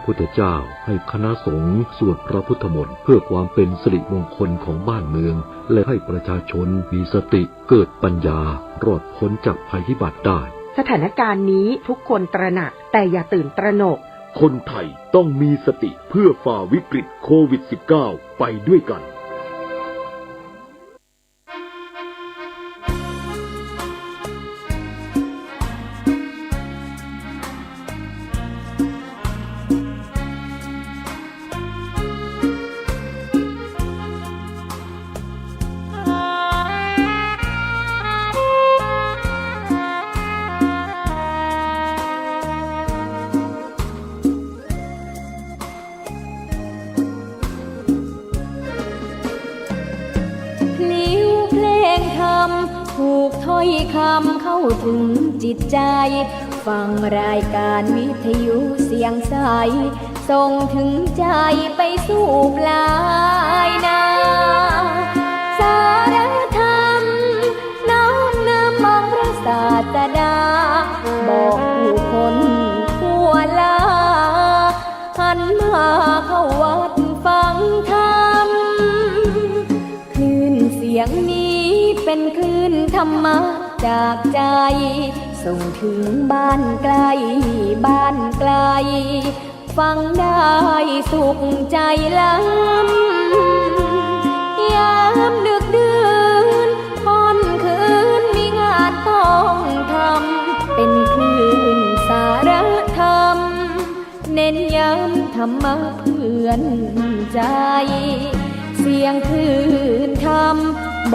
ระพุทธเจ้าให้คณะสงฆ์สวดพระพุทธมนต์เพื่อความเป็นสิริมงคลของบ้านเมืองและให้ประชาชนมีสติเกิดปัญญารอดพ้นจากภัยพิบัติได้สถานการณ์นี้ทุกคนตระหนักแต่อย่าตื่นตระหนกคนไทยต้องมีสติเพื่อฝ่าวิกฤตโควิด -19 ไปด้วยกันถูกถ้อยคำเข้าถึงจิตใจฟังรายการวิทยุเสียงใสส่งถึงใจไปสู่ปลายนาสารธรรมน้อมนำมองพระศาสดาบอกผู้คนทั่วลาหันมาเข้าวัดฟังธรรมคลื่นเสียงนี้เป็นคลื่นธรรมะจากใจส่งถึงบ้านไกลบ้านไกลฟังได้สุขใจล้ำยามดึกดื่นค่ำคืนมีงานต้องทำเป็นคลื่นสารธรรมเน้นย้ำธรรมะเพื่อนใจเสียงคลื่นธรรม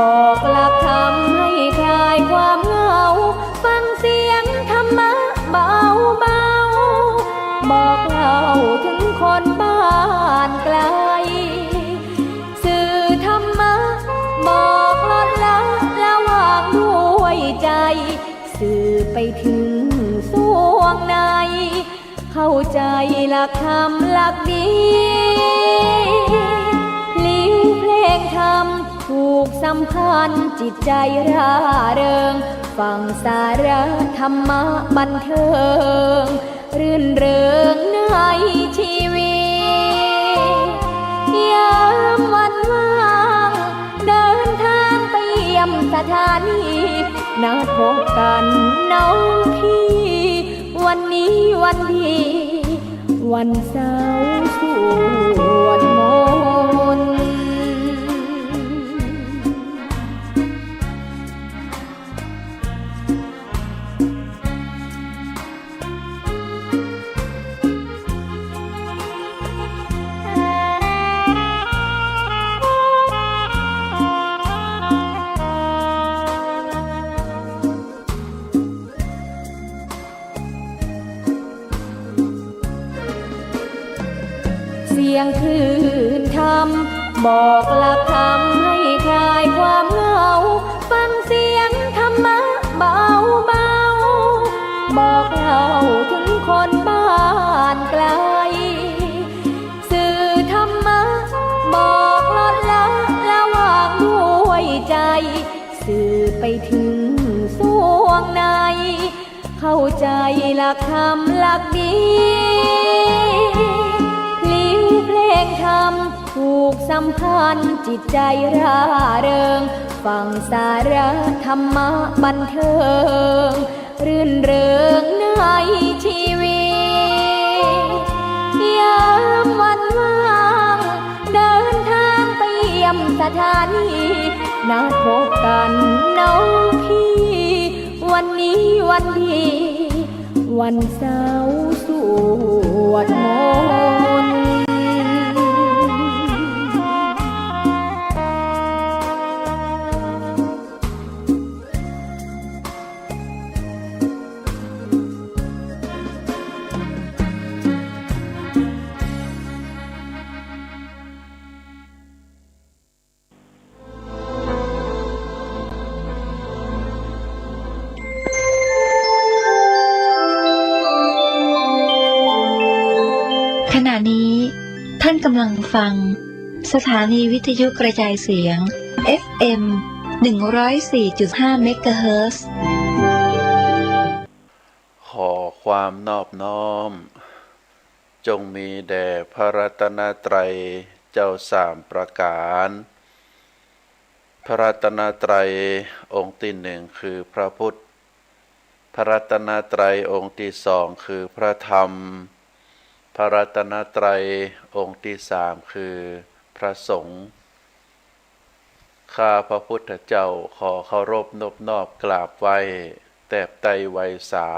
บอกหลักธรรมให้คลายความเหงาฟังเสียงธรรมะเบาเบาบอกเล่าถึงคนบ้านไกลสื่อธรรมะบอกลดละละวางด้วยใจสื่อไปถึงสวงในเข้าใจหลักธรรมหลักดีพลิ้วเพลงธรรมถูกสัมพันธ์จิตใจร่าเริงฟังสาระธรรมะบันเทิงรื่นเริงในชีวิตยามวันว่างเดินทางไปเยี่ยมสถานีนัดพบกันน้องพี่วันนี้วันดีวันเสาร์สวดมนต์เสียงคลื่นธรรมบอกหลักธรรมให้คลายความเหงาฟังเสียงธรรมะเบาเบาบอกเล่าถึงคนบ้านไกลสื่อธรรมะบอกลดละละวางด้วยใจสื่อไปถึงสวงในเข้าใจหลักธรรมหลักดีเพลงธรรมถูกสัมพันธ์จิตใจร่าเริงฟังสาระธรรมะบันเทิงรื่นเริงในชีวิตยามวันว่างเดินทางไปเยี่ยมสถานีนัดพบกันน้องพี่วันนี้วันดีวันเสาร์สวดมนต์ ขณะนี้ท่านกำลังฟังสถานีวิทยุกระจายเสียง FM 104.5 เมกะเฮิรตซ์ขอความนอบน้อม จงมีแด่พระรัตนตรัยเจ้าสามประการพระรัตนตรัยองค์ที่หนึ่งคือพระพุทธพระรัตนตรัยองค์ที่สองคือพระธรรมพระรัตนตรัยองค์ที่สามคือพระสงฆ์ข้าพระพุทธเจ้าขอเคารพนบนอบกราบไหว้แตบไตรไวยสา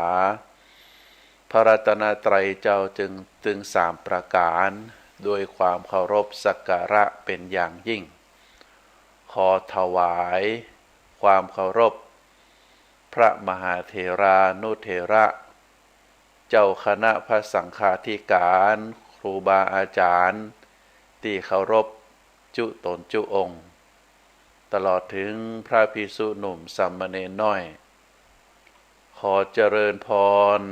พระรัตนตรัยเจ้าจึงถึงสามประการด้วยความเคารพสักการะเป็นอย่างยิ่งขอถวายความเคารพพระมหาเถรานุเถระเจ้าคณะพระสังฆาธิการครูบาอาจารย์ที่เคารพจุตนจุองค์ตลอดถึงพระภิกษุหนุ่มสามเณรน้อยขอเจริญพร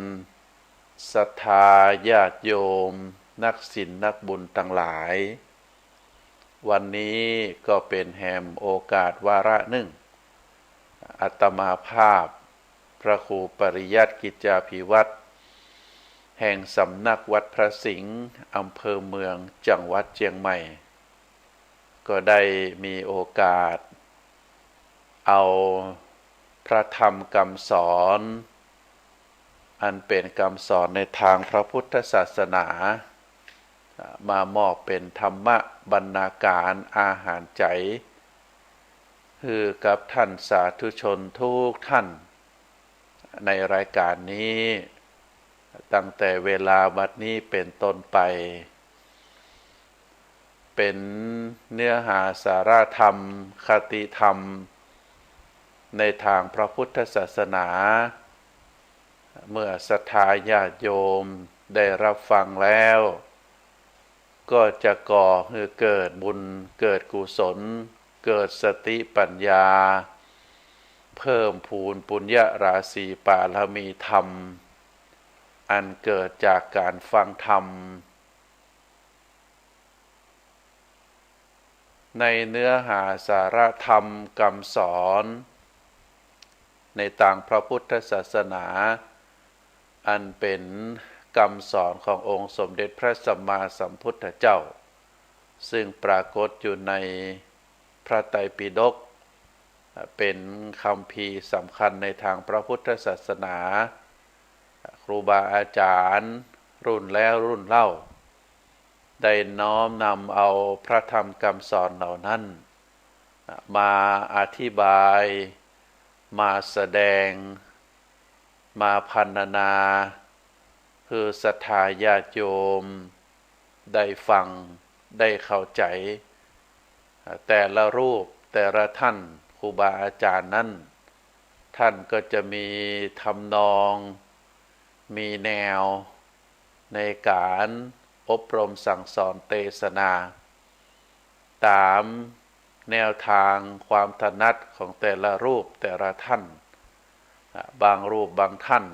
ศรัทธาญาติโยมนักศีลนักบุญทั้งหลายวันนี้ก็เป็นแห่งโอกาสวาระหนึ่งอาตมาภาพพระครูปริยัติกิจจาภิวัตรแห่งสำนักวัดพระสิงห์อำเภอเมืองจังหวัดเชียงใหม่ก็ได้มีโอกาสเอาพระธรรมคำสอนอันเป็นคำสอนในทางพระพุทธศาสนามามอบเป็นธรรมบรรณาการอาหารใจคือกับท่านสาธุชนทุกท่านในรายการนี้ตั้งแต่เวลาบัดนี้เป็นต้นไปเป็นเนื้อหาสาระธรรมคติธรรมในทางพระพุทธศาสนาเมื่อศรัทธาญาติโยมได้รับฟังแล้วก็จะก่อให้เกิดบุญเกิดกุศลเกิดสติปัญญาเพิ่มพูนปุญญราศีบารมีธรรมอันเกิดจากการฟังธรรมในเนื้อหาสาระธรรมคำสอนในทางพระพุทธศาสนาอันเป็นคำสอนขององค์สมเด็จพระสัมมาสัมพุทธเจ้าซึ่งปรากฏอยู่ในพระไตรปิฎกเป็นคัมภีร์สำคัญในทางพระพุทธศาสนาครูบาอาจารย์รุ่นแล้วรุ่นเล่าได้น้อมนำเอาพระธรรมคำสอนเหล่านั้นมาอธิบายมาแสดงมาพรรณนาคือศรัทธาญาติโยมได้ฟังได้เข้าใจแต่ละรูปแต่ละท่านครูบาอาจารย์นั้นท่านก็จะมีทำนองมีแนวในการอบรมสั่งสอนเทศนาตามแนวทางความถนัดของแต่ละรูปแต่ละท่านบางรูปบางท่าน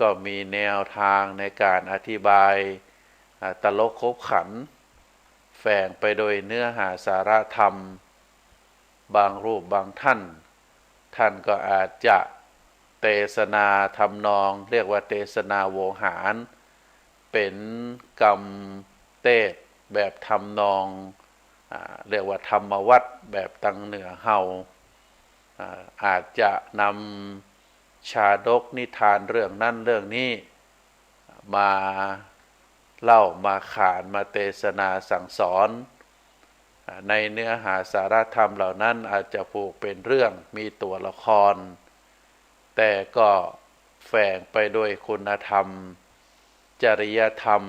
ก็มีแนวทางในการอธิบายตลกขบขันแฝงไปโดยเนื้อหาสาระธรรมบางรูปบางท่านท่านก็อาจจะเทศนาทำนองเรียกว่าเทศนาโวหารเป็นกรรมเทศแบบทำนองเรียกว่าธรรมวัตรแบบตังเหนือเฮาอาจจะนำชาดกนิทานเรื่องนั้นเรื่องนี้มาเล่ามาขานมาเทศนาสั่งสอนในเนื้อหาสาระธรรมเหล่านั้นอาจจะผูกเป็นเรื่องมีตัวละครแต่ก็แฝงไปด้วยคุณธรรมจริยธรรม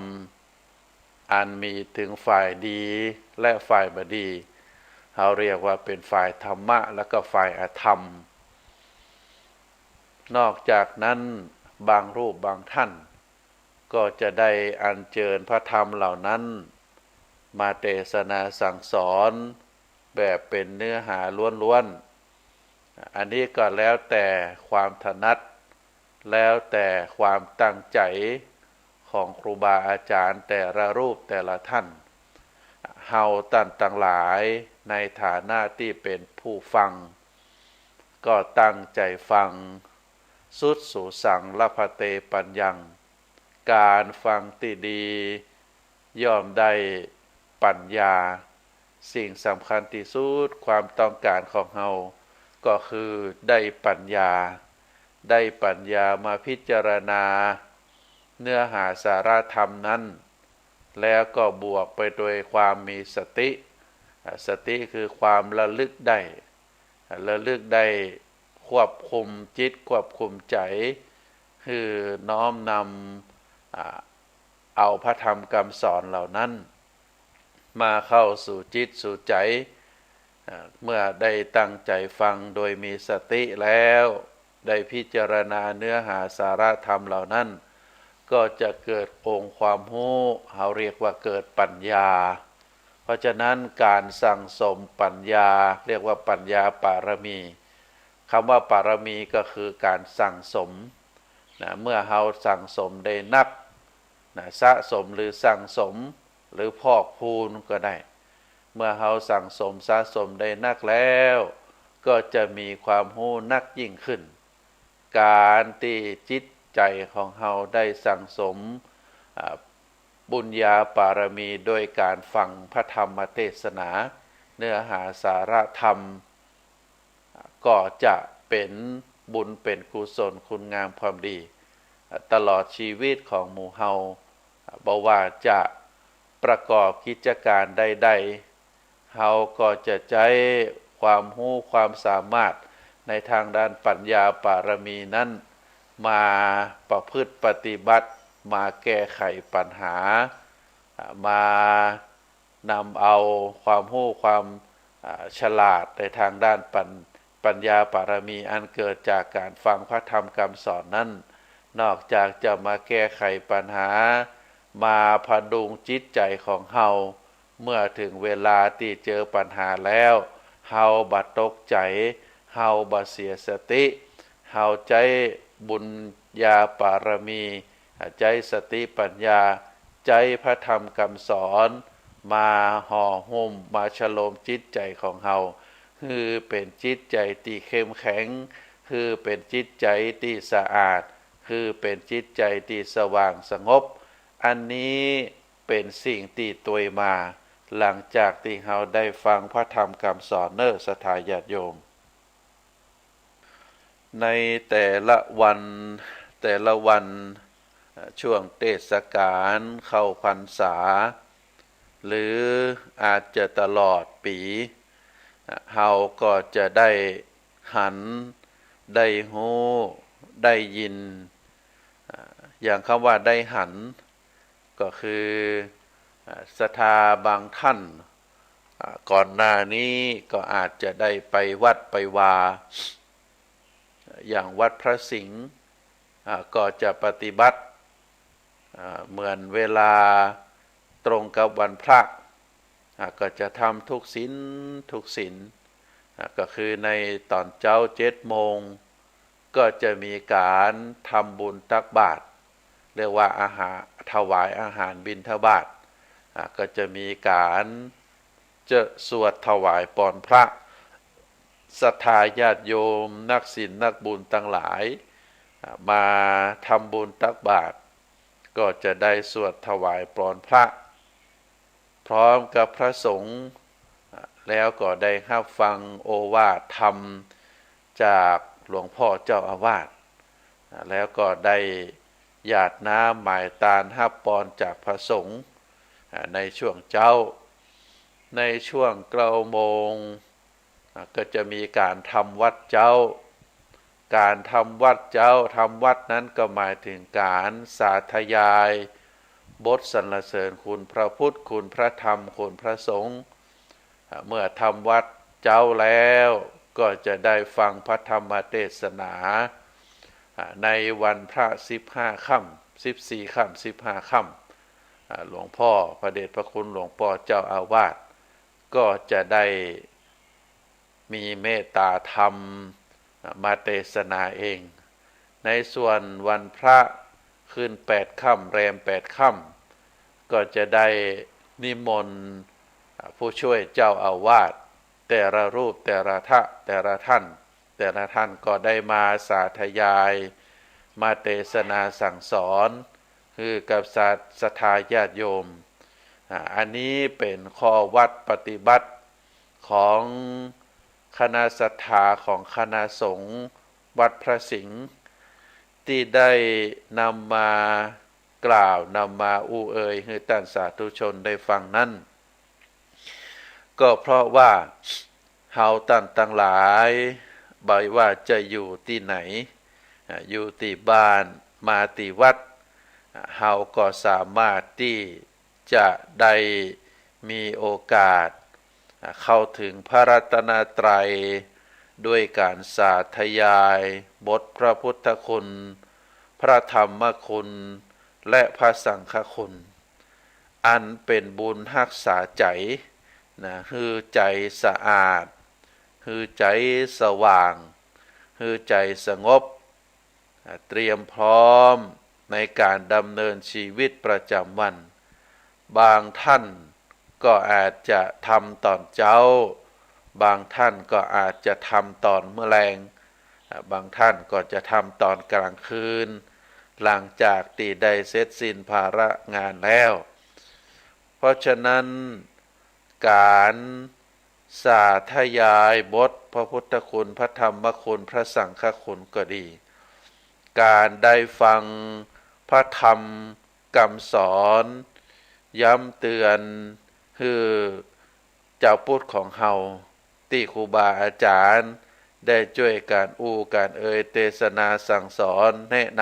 อันมีถึงฝ่ายดีและฝ่ายบดีเขาเรียกว่าเป็นฝ่ายธรรมะและก็ฝ่ายอธรรมนอกจากนั้นบางรูปบางท่านก็จะได้อัญเชิญพระธรรมเหล่านั้นมาเทศนาสั่งสอนแบบเป็นเนื้อหาล้วนๆอันนี้ก็แล้วแต่ความถนัดแล้วแต่ความตั้งใจของครูบาอาจารย์แต่ละรูปแต่ละท่านเฮาท่านทั้งหลายในฐานะที่เป็นผู้ฟังก็ตั้งใจฟังสุดสู่สังละพะเตปัญญัง การฟังที่ดีย่อมได้ปัญญาสิ่งสำคัญที่สุดความต้องการของเราก็คือได้ปัญญามาพิจารณาเนื้อหาสาระธรรมนั้นแล้วก็บวกไปโดยความมีสติคือความระลึกได้ควบคุมจิตควบคุมใจคือน้อมนำเอาพระธรรมคำสอนเหล่านั้นมาเข้าสู่จิตสู่ใจเมื่อได้ตั้งใจฟังโดยมีสติแล้วได้พิจารณาเนื้อหาสาระธรรมเหล่านั้นก็จะเกิดองค์ความรู้เขาเรียกว่าเกิดปัญญาเพราะฉะนั้นการสั่งสมปัญญาเรียกว่าปัญญาปารมีคำว่าปารมีก็คือการสั่งสมเมื่อเราสั่งสมได้นักสะสมหรือสั่งสมหรือพอกพูนก็ได้เมื่อเราสั่งสมสะสมได้นักแล้วก็จะมีความรู้นักยิ่งขึ้นการที่จิตใจของเราได้สั่งสมบุญญาปารมีโดยการฟังพระธรรมเทศนาเนื้อหาสาระธรรมก็จะเป็นบุญเป็นกุศลคุณงามความดีตลอดชีวิตของหมู่เฮาบ่ว่าจะประกอบกิจการใดๆเฮาก็จะใช้ความรู้ความสามารถในทางด้านปัญญาปารมีนั้นมาประพฤติปฏิบัติมาแก้ไขปัญหามานำเอาความรู้ความฉลาดในทางด้านปัญญาปารมีอันเกิดจากการฟังพระธรรมคำสอนนั้นนอกจากจะมาแก้ไขปัญหามาพดุงจิตใจของเฮาเมื่อถึงเวลาที่เจอปัญหาแล้วเฮาบ่ตกใจเฮาบ่เสียสติเฮาใจบุญญาปารมีใจสติปัญญาใจพระธรรมคำสอนมาห่อหุ้มมาฉโลมจิตใจของเฮาคือเป็นจิตใจที่เข้มแข็งคือเป็นจิตใจที่สะอาดคือเป็นจิตใจที่สว่างสงบอันนี้เป็นสิ่งที่ตวยมาหลังจากที่เฮาได้ฟังพระธรรมคำสอนศรัทธาญาติโยมในแต่ละวันช่วงเทศกาลเข้าพรรษาหรืออาจจะตลอดปีเฮาก็จะได้หันได้หูได้ยินอย่างคำว่าได้หันก็คือศรัทธาบางท่านก่อนหน้านี้ก็อาจจะได้ไปวัดไปวาอย่างวัดพระสิงห์ก็จะปฏิบัติเหมือนเวลาตรงกับวันพระก็จะทำทุกศีลก็คือในตอนเช้า7 โมงก็จะมีการทำบุญตักบาตรเรียกว่าอาหารถวายอาหารบิณฑบาตก็จะมีการจะสวดถวายปอนพระศรัทธาญาติโยมนักศีลนักบุญทั้งหลายมาทำบุญตักบาตรก็จะได้สวดถวายปอนพระพร้อมกับพระสงฆ์แล้วก็ได้รับฟังโอวาทธรรมจากหลวงพ่อเจ้าอาวาสแล้วก็ได้หยาดน้ำหมายตาลรับปอนจากพระสงฆ์ในช่วงเจ้าในช่วง9 โมงก็จะมีการทำวัดเจ้าการทำวัดเจ้าทำวัดนั้นก็หมายถึงการสาธยายบทสรรเสริญคุณพระพุทธคุณพระธรรมคุณพระสงฆ์เมื่อทำวัดเจ้าแล้วก็จะได้ฟังพระธรรมเทศนาในวันพระ15 ค่ำ14 ค่ำ15 ค่ำหลวงพ่อพระเดชพระคุณหลวงพ่อเจ้าอาวาสก็จะได้มีเมตตาธรรมมาเทศนาเองในส่วนวันพระขึ้น8 ค่ำแรม8 ค่ำก็จะได้นิมนต์ผู้ช่วยเจ้าอาวาสแต่ละรูปแต่ละท่านก็ได้มาสาธยายมาเทศนาสั่งสอน คือกับศรัทธาญาติโยมอันนี้เป็นข้อวัดปฏิบัติของคณะศรัทธาของคณะสงฆ์วัดพระสิงห์ที่ได้นำมากล่าวนำมาอู้เอ่ยให้ท่านสาธุชนได้ฟังนั้นก็เพราะว่าเฮาท่านทั้งหลายบ่ว่าจะอยู่ที่ไหนอยู่ที่บ้านมาที่วัดเฮาก็สามารถที่จะได้มีโอกาสเข้าถึงพระรัตนตรัยด้วยการสาธยายบทพระพุทธคุณพระธรรมคุณและพระสังฆคุณอันเป็นบุญรักษาใจนะคือใจสะอาดคือใจสว่างคือใจสงบเตรียมพร้อมในการดำเนินชีวิตประจำวันบางท่านก็อาจจะทำตอนเช้าบางท่านก็อาจจะทำตอนเมื่อแลงบางท่านก็จะทำตอนกลางคืนหลังจากที่ได้เสร็จสิ้นภาระงานแล้วเพราะฉะนั้นการสาธยายบทพระพุทธคุณพระธรรมคุณพระสังฆคุณก็ดีการได้ฟังพระธรรมคำสอนย้ำเตือนคือเจ้าพุทธของเฮาที่ครูบาอาจารย์ได้ช่วยการการเทศนาสั่งสอนแนะน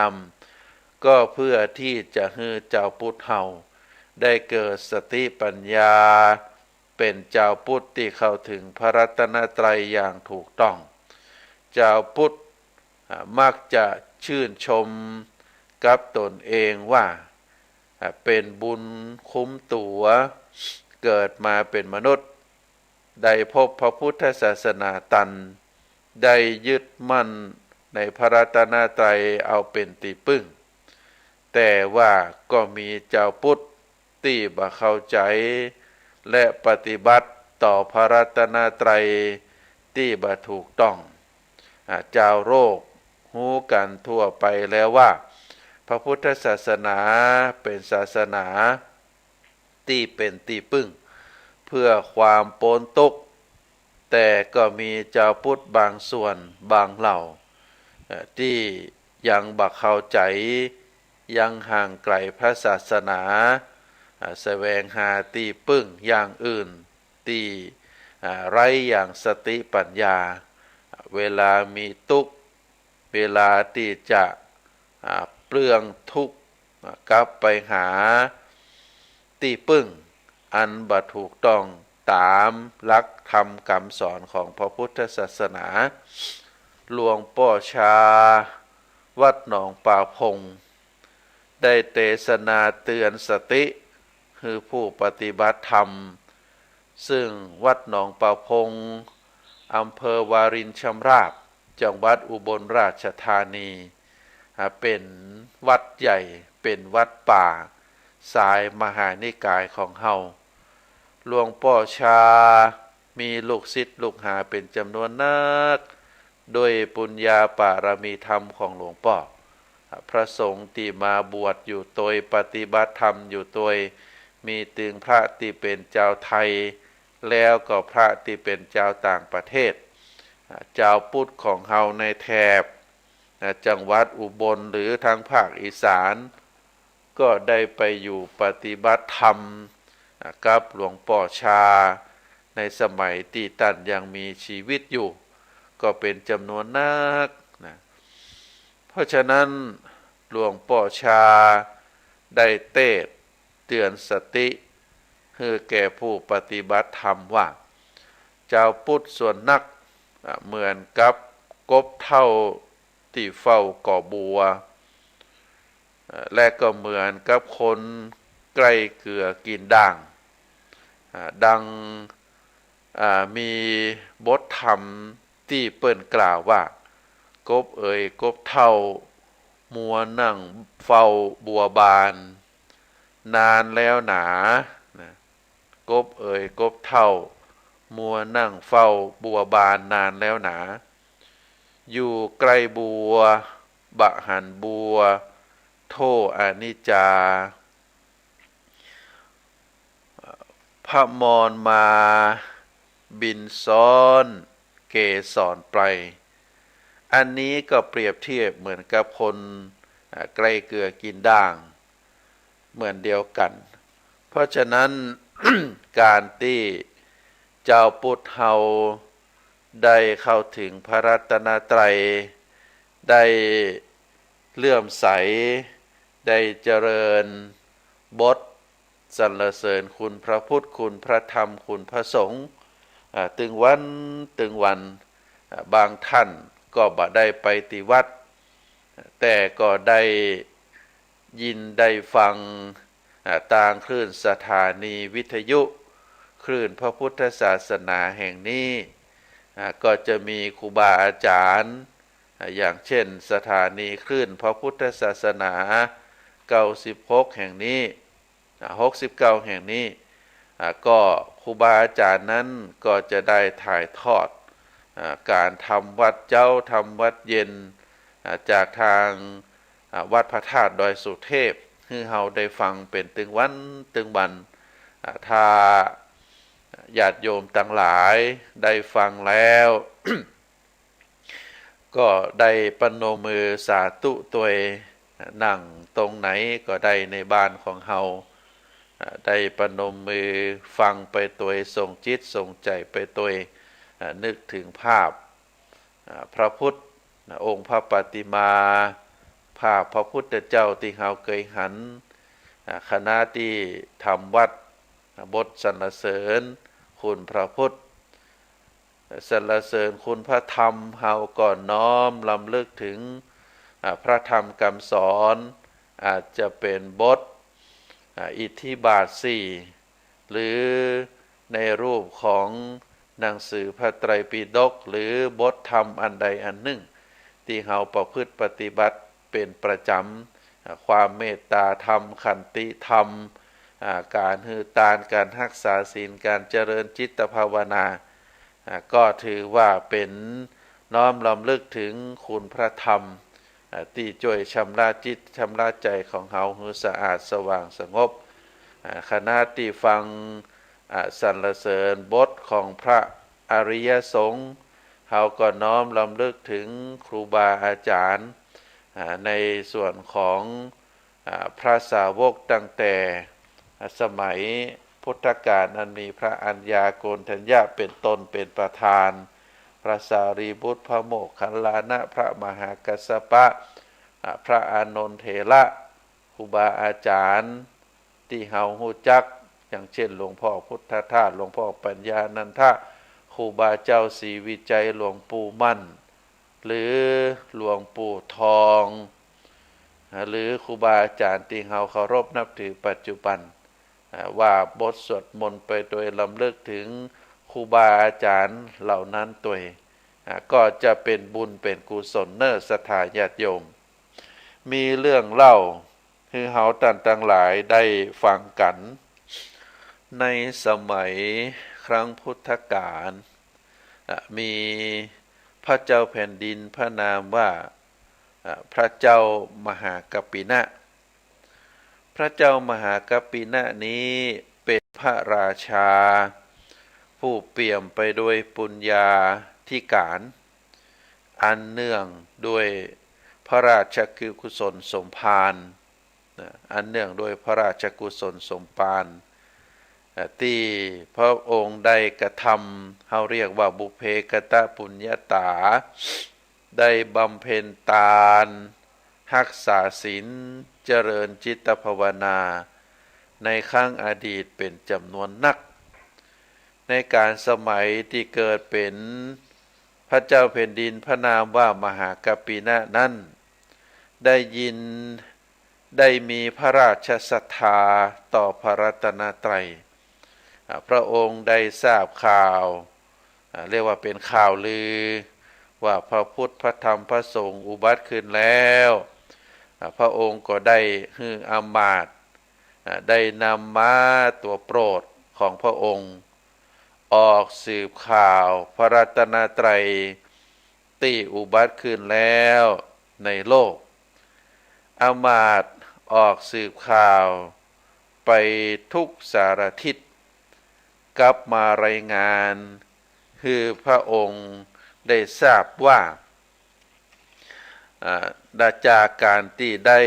ำก็เพื่อที่จะให้เจ้าพุทธเฮาได้เกิดสติปัญญาเป็นเจ้าพุทธที่เข้าถึงพระรัตนตรัยอย่างถูกต้องเจ้าพุทธมักจะชื่นชมกับตนเองว่าเป็นบุญคุ้มตัวเกิดมาเป็นมนุษย์ได้พบพระพุทธศาสนาตันได้ยึดมั่นในพระรัตนตรัยเอาเป็นที่พึ่งแต่ว่าก็มีเจ้าพุทธที่บ่เข้าใจและปฏิบัติต่อพระรัตนตรัยที่บ่ถูกต้องเจ้าโลกรู้กันทั่วไปแล้วว่าพระพุทธศาสนาเป็นศาสนาที่เป็นที่พึ่งเพื่อความโปนตกแต่ก็มีเจ้าพุทธบางส่วนบางเหล่าที่ยังบ่เข้าใจยังห่างไกลพระศาสนาแสวงหาที่พึ่งอย่างอื่นที่ไร้อย่างสติปัญญาเวลามีทุกข์เวลาที่จะเปลืองทุกข์กลับไปหาที่พึ่งอันบ่ถูกต้องตามหลักธรรมคำสอนของพระพุทธศาสนาหลวงพ่อชาวัดหนองป่าพงได้เทศนาเตือนสติคือผู้ปฏิบัติธรรมซึ่งวัดหนองป่าพงอำเภอวารินชำราบจังหวัดอุบลราชธานีเป็นวัดใหญ่เป็นวัดป่าสายมหานิกายของเฮาหลวงพ่อชามีลูกศิษย์ลูกหาเป็นจำนวนนักโดยปุญญาบารมีธรรมของหลวงพ่อพระสงฆ์ที่มาบวชอยู่โดยปฏิบัติธรรมอยู่โดยมีถึงพระที่เป็นเจ้าไทยแล้วก็พระที่เป็นเจ้าต่างประเทศเจ้าพุทธของเฮาในแถบจังหวัดอุบลหรือทางภาคอีสานก็ได้ไปอยู่ปฏิบัติธรรมกับหลวงพ่อชาในสมัยที่ท่านยังมีชีวิตอยู่ก็เป็นจำนวนนักนะเพราะฉะนั้นหลวงพ่อชาได้เตือนสติให้แก่ผู้ปฏิบัติธรรมว่าเจ้าพุทธส่วนนักเหมือนกับกบเท่าที่เฝ้าก่อบัวและก็เหมือนกับคนใกล้เกลือกินด่างดังมีบทธรรมที่เปิ้นกล่าวว่ากบกบเท่ามัวนั่งเฝ้าบัวบานนานแล้วหนากบกบเท่ามัวนั่งเฝ้าบัวบานนานแล้วหนาอยู่ใกล้บัวบะหันบัว โทอนิจจาพระมรมาบินซ้อนเกสรไปอันนี้ก็เปรียบเทียบเหมือนกับคนใกล้เกลือกินด่างเหมือนเดียวกัน เพราะฉะนั้น การที่เจ้าพุทธเฮาได้เข้าถึงพระรัตนตรัยได้เลื่อมใสได้เจริญบทสรรเสริญคุณพระพุทธคุณพระธรรมคุณพระสงฆ์ตึงวันบางท่านก็บ่ได้ไปติวัดแต่ก็ได้ยินได้ฟังทางคลื่นสถานีวิทยุคลื่นพระพุทธศาสนาแห่งนี้ก็จะมีครูบาอาจารย์อย่างเช่นสถานีคลื่นพระพุทธศาสนา96แห่งนี้69แห่งนี้ก็ครูบาอาจารย์นั้นก็จะได้ถ่ายทอดการทำวัดเจ้าทำวัดเย็นจากทางวัดพระธาตุดอยสุเทพให้เฮาได้ฟังเป็นตึงวันถ้าญาติโยมต่างหลายได้ฟังแล้ว ก็ได้ปนมือสาธุตัวนั่งตรงไหนก็ได้ในบ้านของเฮาได้ปนมือฟังไปตัวส่งจิตส่งใจไปตัวนึกถึงภาพพระพุทธองค์พระปฏิมาภาพพระพุทธเจ้าที่เฮาเคยหันคณะที่ทำวัดบทสรรเสริญคุณพระพุทธสรรเสริญคุณพระธรรมเฮาก่อนน้อมลำลึกถึงพระธรรมคำสอนอาจจะเป็นบทอิทธิบาท4หรือในรูปของหนังสือพระไตรปิฎกหรือบทธรรมอันใดอันหนึ่งที่เฮาประพฤติปฏิบัติเป็นประจำความเมตตาธรรมขันติธรรมการหือตานการรักษาศีลการเจริญจิตภาวนาก็ถือว่าเป็นน้อมรำลึกถึงคุณพระธรรมที่ช่วยชำระจิตชำระใจของเฮาให้สะอาดสว่างสงบคณะที่ฟังสรรเสริญบทของพระอริยสงฆ์เฮาก็น้อมรำลึกถึงครูบาอาจารย์ในส่วนของพระสาวกตั้งแต่สมัยพุทธกาลนั้นมีพระอัญญาโกณฑัญญะเป็นต้นเป็นประธานพระสารีบุตรพระโมคคัลลานะพระมหากัสสปะพระอานนทเถระครูบาอาจารย์ที่เฮาฮู้จักอย่างเช่นหลวงพ่อพุทธทาสหลวงพ่อปัญญานันทะครูบาเจ้าศรีวิจัยหลวงปู่มั่นหรือหลวงปู่ทองหรือครูบาอาจารย์ที่เฮาเคารพนับถือปัจจุบันว่าบทสวดมนต์ไปโดยลำลึกถึงครูบาอาจารย์เหล่านั้นตัวก็จะเป็นบุญเป็นกุศลเนอศรัทธาญาติโยมมีเรื่องเล่าให้เฮาต่างหลายได้ฟังกันในสมัยครั้งพุทธกาลมีพระเจ้าแผ่นดินพระนามว่าพระเจ้ามหากัปปินะพระเจ้ามหากัปปินะนี้เป็นพระราชาผู้เปี่ยมไปด้วยปุญญาธิการอันเนื่องด้วยพระราชกุศลสมภารอันเนื่องด้วยพระราชกุศลสมภารที่พระองค์ได้กระทำเขาเรียกว่าบุพเพกตปุญญาตาได้บำเพ็ญทานรักษาศีลเจริญจิตภาวนาในครั้งอดีตเป็นจำนวนนักในการสมัยที่เกิดเป็นพระเจ้าแผ่นดินพระนามว่ามหากัปปินะนั้นได้ยินได้มีพระราชศรัทธาต่อพระรัตนตรัยพระองค์ได้ทราบข่าวเรียกว่าเป็นข่าวลือว่าพระพุทธพระธรรมพระสงฆ์อุบัติขึ้นแล้วพระองค์ก็ได้ฮืออามาตย์ได้นำม้าตัวโปรดของพระองค์ออกสืบข่าวพระรัตนตรัยที่อุบัติขึ้นแล้วในโลกอามาตย์ ออกสืบข่าวไปทุกสารทิศกลับมารายงานคือพระองค์ได้ทราบว่าจากการที่ได้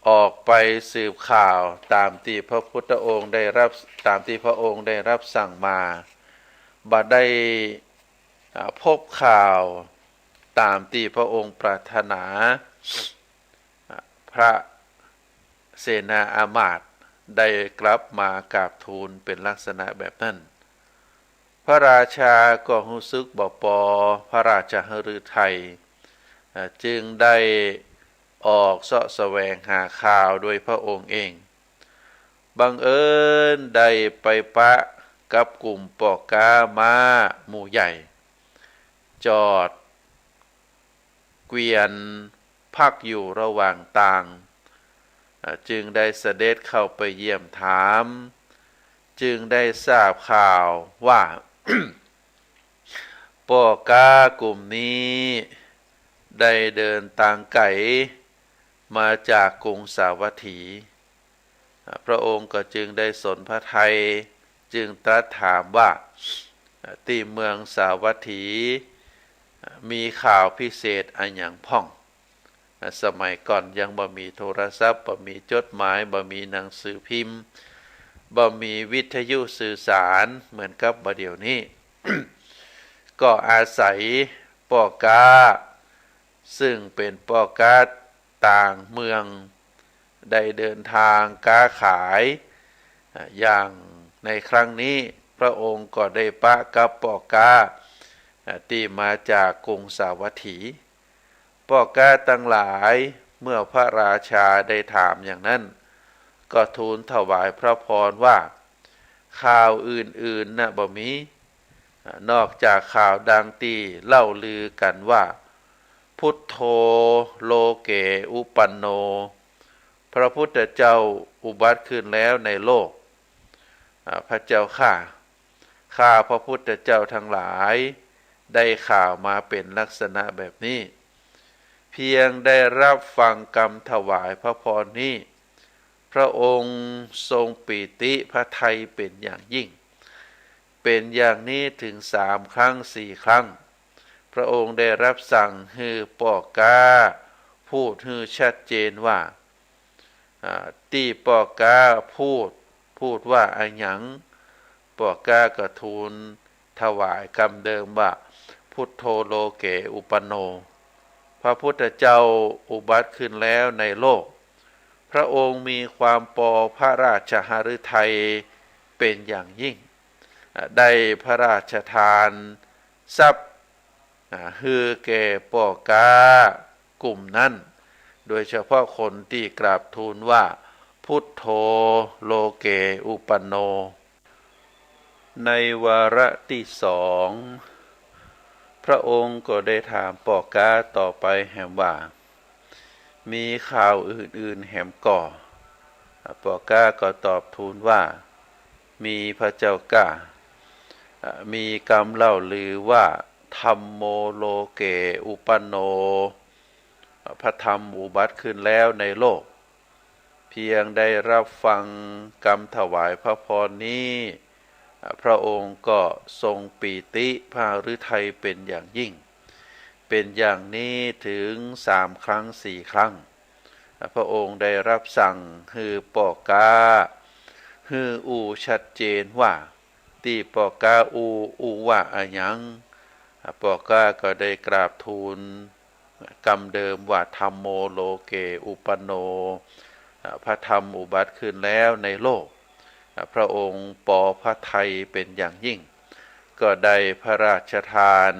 ออกไปสืบข่าวตามที่พระพุทธองค์ได้รับสั่งมาบัดได้พบข่าวตามที่พระองค์ปรารถนาพระเสนาอามาตย์ได้กลับมากราบทูลเป็นลักษณะแบบนั้นพระราชาก็รู้สึกบ่ปอพระราชหฤทัยจึงได้ออกเสาะแสวงหาข่าวโดยพระองค์เองบังเอิญได้ไปปะกับกลุ่มปอกกาม้าหมู่ใหญ่จอดเกวียนพักอยู่ระหว่างทางจึงได้เสด็จเข้าไปเยี่ยมถามจึงได้ทราบข่าวว่า ปอกกากลุ่มนี้ได้เดินทางไกลมาจากกรุงสาวัตถีพระองค์ก็จึงได้สนพระทัยจึงตรัสถามว่าที่เมืองสาวัตถีมีข่าวพิเศษอันหยังพ่องสมัยก่อนยังบ่มีโทรศัพท์บ่มีจดหมายบ่มีหนังสือพิมพ์บ่มีวิทยุสื่อสารเหมือนกับบัดเดี๋ยวนี้ ก็อาศัยปอกกาซึ่งเป็นปอกกาต่างเมืองได้เดินทางค้าขายอย่างในครั้งนี้พระองค์ก็ได้ปะกับปอกกาที่มาจากกรุงสาวัตถีปอกกาทั้งหลายเมื่อพระราชาได้ถามอย่างนั้นก็ทูลถวายพระพรว่าข่าวอื่นๆบ่มีนอกจากข่าวดังที่เล่าลือกันว่าพุทโธโลเกอุปันโนพระพุทธเจ้าอุบัติขึ้นแล้วในโลกพระเจ้าข้าพระพุทธเจ้าทั้งหลายได้ข่าวมาเป็นลักษณะแบบนี้เพียงได้รับฟังคำถวายพระพรนี้พระองค์ทรงปีติพระทัยเป็นอย่างยิ่งเป็นอย่างนี้ถึง3 ครั้ง 4 ครั้งพระองค์ได้รับสั่งให้ปอกกาพูดให้ชัดเจนว่าที่ปอกกาพูดว่าอันหยังปอกกาก็ทูลถวายคำเดิมว่าพุทโธโลเกอุปันโนพระพุทธเจ้าอุบัติขึ้นแล้วในโลกพระองค์มีความปอพระราชหฤทัยเป็นอย่างยิ่งได้พระราชทานทรัพย์ฮือแก่ปอกกากลุ่มนั้นโดยเฉพาะคนที่กราบทูลว่าพุทโธโลเกอุปันโนในวาระที่2พระองค์ก็ได้ถามปอกกาต่อไปแห่งว่ามีข่าวอื่นๆแห่งก่อปอกกาก็ตอบทูลว่ามีพระเจ้าก้ามีคำเล่าลือว่าธัมโมโลเกอุปันโนพระธรรมอุบัติขึ้นแล้วในโลกเพียงได้รับฟังคำถวายพระพรนี้พระองค์ก็ทรงปีติพระฤทัยเป็นอย่างยิ่งเป็นอย่างนี้ถึง3 ครั้ง 4 ครั้งพระองค์ได้รับสั่งให้ปอกกาให้ชัดเจนว่าที่ปอกกาว่าอันหยังปอกกาก็ได้กราบทูลคำเดิมว่าธัมโมโลเกอุปันโนพระธรรมอุบัติขึ้นแล้วในโลกพระองค์ปอพระทัยเป็นอย่างยิ่งก็ได้พระราชทาน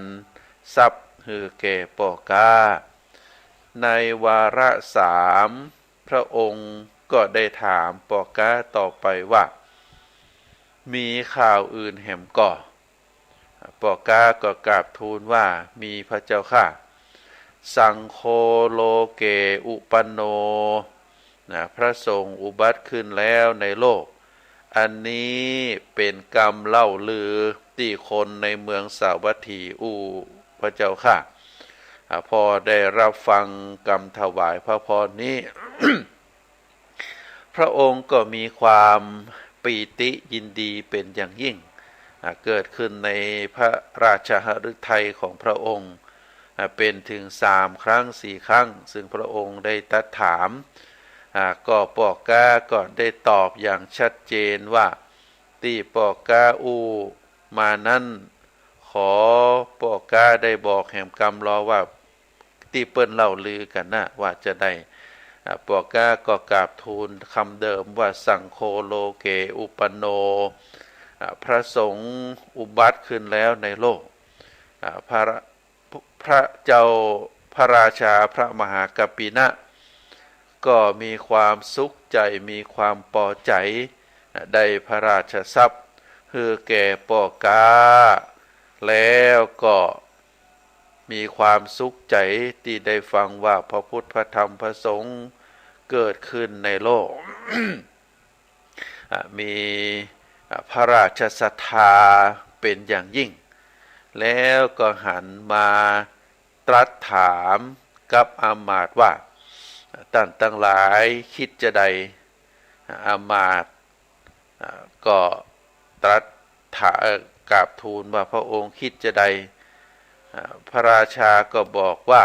ทรัพย์ให้แก่ปอกกาในวาระ3พระองค์ก็ได้ถามปอกกาต่อไปว่ามีข่าวอื่นแห่งก่อปอกกาก็กราบทูลว่ามีพระเจ้าข้าสังโฆโลเกอุปันโนพระสงฆ์อุบัติขึ้นแล้วในโลกอันนี้เป็นกรรมเล่าลือที่คนในเมืองสาวัตถีพระเจ้าข้าพอได้รับฟังคำถวายพระพรนี้ พระองค์ก็มีความปีติยินดีเป็นอย่างยิ่งเกิดขึ้นในพระราชหฤทัยของพระองค์เป็นถึง3 ครั้ง 4 ครั้งซึ่งพระองค์ได้ตรัสถามก็ปอกกาก็ได้ตอบอย่างชัดเจนว่าที่ปอกกาอูมานั้นขอปอกกาได้บอกแห่งกรรมรอว่าที่เปิ้นเล่าลือกันนะว่าจะได้ปอกกาก็กราบทูลคำเดิมว่าสังโฆโลเกอุปโนพระสงฆ์อุบัติขึ้นแล้วในโลกพระเจ้าพระราชาพระมหากัปปินะก็มีความสุขใจมีความพอใจได้พระราชทรัพย์คือแก่ปอกาแล้วก็มีความสุขใจที่ได้ฟังว่าพระพุทธพระธรรมพระสงฆ์เกิดขึ้นในโลก มีพระราชศรัทธาเป็นอย่างยิ่งแล้วก็หันมาตรัสถามกับอามาตย์ว่าท่านทั้งหลายคิดจะใดอามาตย์ก็ตรัสกราบทูลว่าพระองค์คิดจะใดพระราชาก็บอกว่า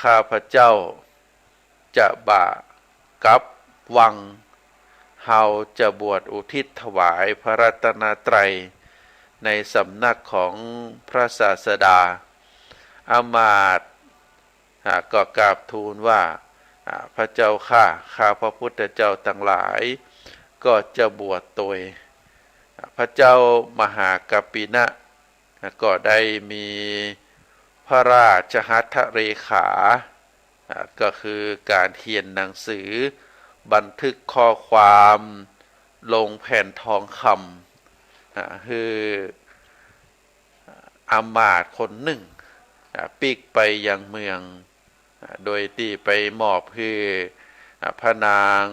ข้าพระเจ้าจะบ่ากับวังเฮาจะบวชอุทิศถวายพระรัตนตรัยในสำนักของพระศาสดาอามาตย์ก็กราบทูลว่าพระเจ้าข้าพระพุทธเจ้าทั้งหลายก็จะบวชตนพระเจ้ามหากัปปินะก็ได้มีพระราชหัตถเลขาก็คือการเขียนหนังสือบันทึกข้อความลงแผ่นทองคำคืออามาตย์คนหนึ่งปิกไปยังเมืองโดยที่ไปมอบคือพระนาง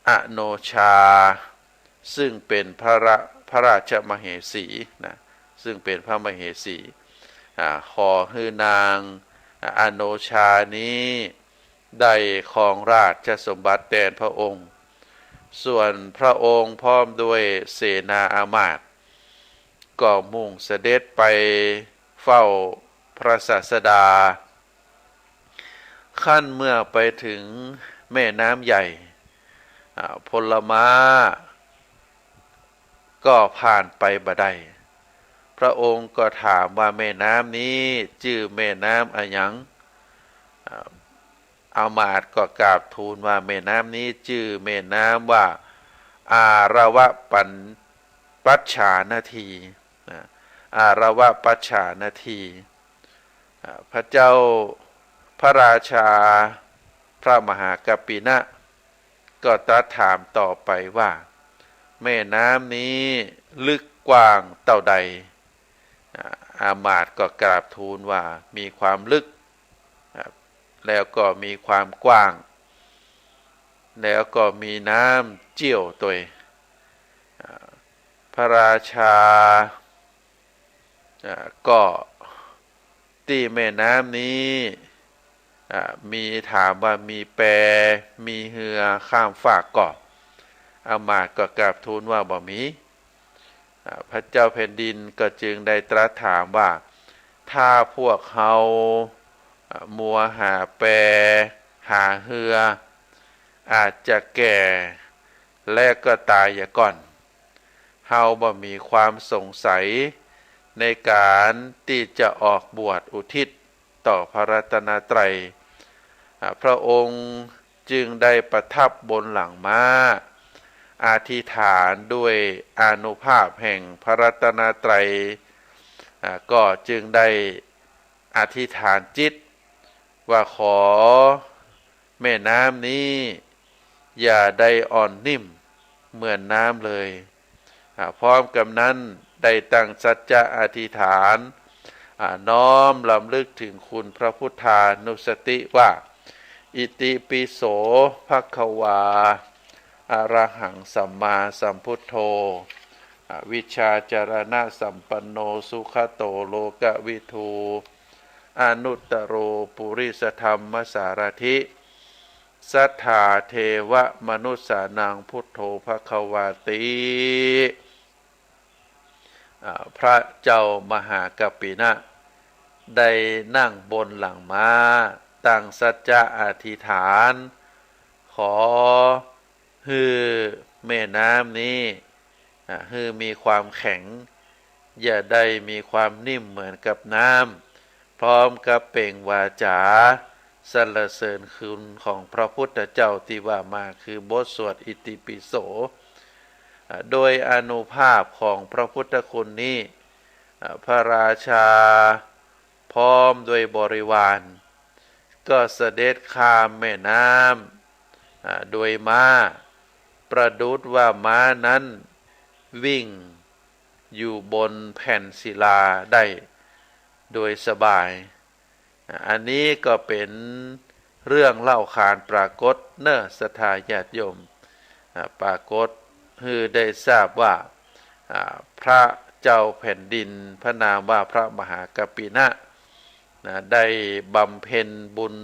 อโนชาซึ่งเป็นพระราชมเหสีนะซึ่งเป็นพระมเหสีขอให้นางอโนชานี้ได้ครองราชสมบัติแทนพระองค์ส่วนพระองค์พร้อมด้วยเสนาอามาตย์ก็มุ่งเสด็จไปเฝ้าพระศาสดาขั้นเมื่อไปถึงแม่น้ำใหญ่พลม้าก็ผ่านไปบ่ได้พระองค์ก็ถามว่าแม่น้ำนี้ชื่อแม่น้ำอะไรหยังอามาตย์ก็กราบทูลว่าแม่น้ำนี้ชื่อแม่น้ำว่าอาระวะปัจฉานาทีอาระวะปัจฉานาทีพระเจ้าพระราชาพระมหากัปปินะก็ตรัสถามต่อไปว่าแม่น้ำนี้ลึกกว้างเท่าใดอามาตย์ก็กราบทูลว่ามีความลึกแล้วก็มีความกว้างแล้วก็มีน้ำเจี้ยวตัวพระราชาก็ที่แม่น้ำนี้มีถามว่ามีแพมีเรือข้ามฝากเกาะอามาตย์ก็กราบทูลว่าบ่มีพระเจ้าแผ่นดินก็จึงได้ตรัสถามว่าถ้าพวกเขามัวหาแพหาเรืออาจจะแก่และก็ตายอย่าก่อนเฮาบ่มีความสงสัยในการที่จะออกบวชอุทิศต่อพระรัตนตรัยพระองค์จึงได้ประทับบนหลังม้าอธิษฐานด้วยอานุภาพแห่งพระรัตนตรัยก็จึงได้อธิษฐานจิตว่าขอแม่น้ำนี้อย่าได้อ่อนนิ่มเหมือนน้ำเลยพร้อมกับนั้นได้ตั้งสัจจะอธิษฐานน้อมลำลึกถึงคุณพระพุทธานุสติว่าอิติปิโสภควาอะระหังสัมมาสัมพุทโธวิชาจารณะสัมปันโนสุขโตโลกวิทูอนุตตโรปุริสธรรมสารถิ สัทธาเทวมนุษสานังพุทโธภควาติพระเจ้ามหากัปปินะได้นั่งบนหลังม้าตั้งสัจจะอธิษฐานขอฮือแม่น้ำนี้ฮือมีความแข็งอย่าได้มีความนิ่มเหมือนกับน้ำพร้อมกับเปล่งวาจาสรรเสริญคุณของพระพุทธเจ้าที่ว่ามาคือบทสวดอิติปิโสโดยอานุภาพของพระพุทธคุณนี้พระราชาพร้อมด้วยบริวารก็เสด็จข้ามแม่น้ำโดยม้าประดุจว่าม้านั้นวิ่งอยู่บนแผ่นศิลาได้โดยสบายอันนี้ก็เป็นเรื่องเล่าขานปรากฏเนอศรัทธาญาติโยมปรากฏคือได้ทราบว่าพระเจ้าแผ่นดินพระนามว่าพระมหากัปปินะได้บำเพ็ญบุญ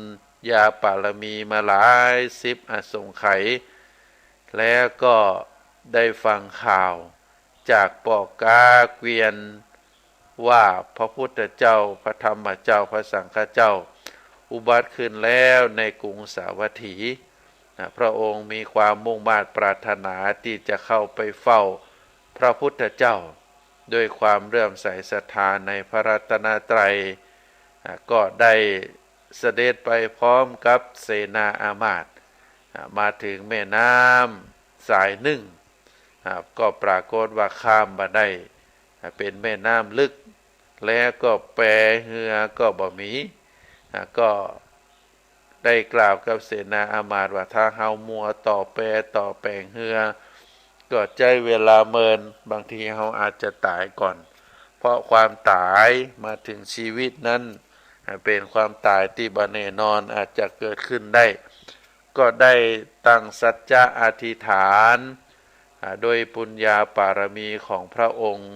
ญาปารมีมาหลายสิบอสงไขยแล้วก็ได้ฟังข่าวจากปอกาเกวียนว่าพระพุทธเจ้าพระธรรมเจ้าพระสังฆเจ้าอุบัติขึ้นแล้วในกรุงสาวัตถีพระองค์มีความมุ่งมั่นปรารถนาที่จะเข้าไปเฝ้าพระพุทธเจ้าด้วยความเลื่อมใสศรัทธาในพระรัตนตรัยก็ได้เสด็จไปพร้อมกับเสนาอามาตย์มาถึงแม่น้ำสายหนึ่งก็ปรากฏว่าข้ามมาได้เป็นแม่น้ำลึกแล้วก็แปรเหือก็บ่มีก็ได้กล่าวกับเสนาอามาตย์ว่าถ้าเฮามัวต่อแปรต่อแปลงเหือก็ใจเวลาเมินบางทีเฮาอาจจะตายก่อนเพราะความตายมาถึงชีวิตนั้นเป็นความตายที่บ่แน่นอนอาจจะเกิดขึ้นได้ก็ได้ตั้งสัจจะอธิษฐานโดยปุญญาปารมีของพระองค์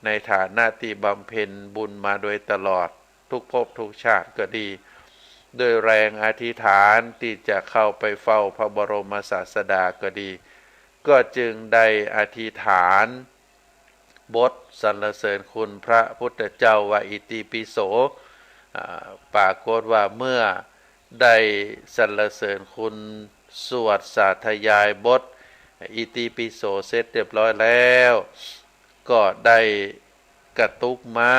ในฐานะที่บำเพ็ญบุญมาโดยตลอดทุกภพทุกชาติก็ดีโดยแรงอธิษฐานที่จะเข้าไปเฝ้าพระบรมศาสดาก็ดีก็จึงได้อธิษฐานบทสรรเสริญคุณพระพุทธเจ้าว่าอิติปิโสปรากฏว่าเมื่อได้สรรเสริญคุณสวดสาธยายบทอิติปิโสเสร็จเรียบร้อยแล้วก็ได้กระตุกม้า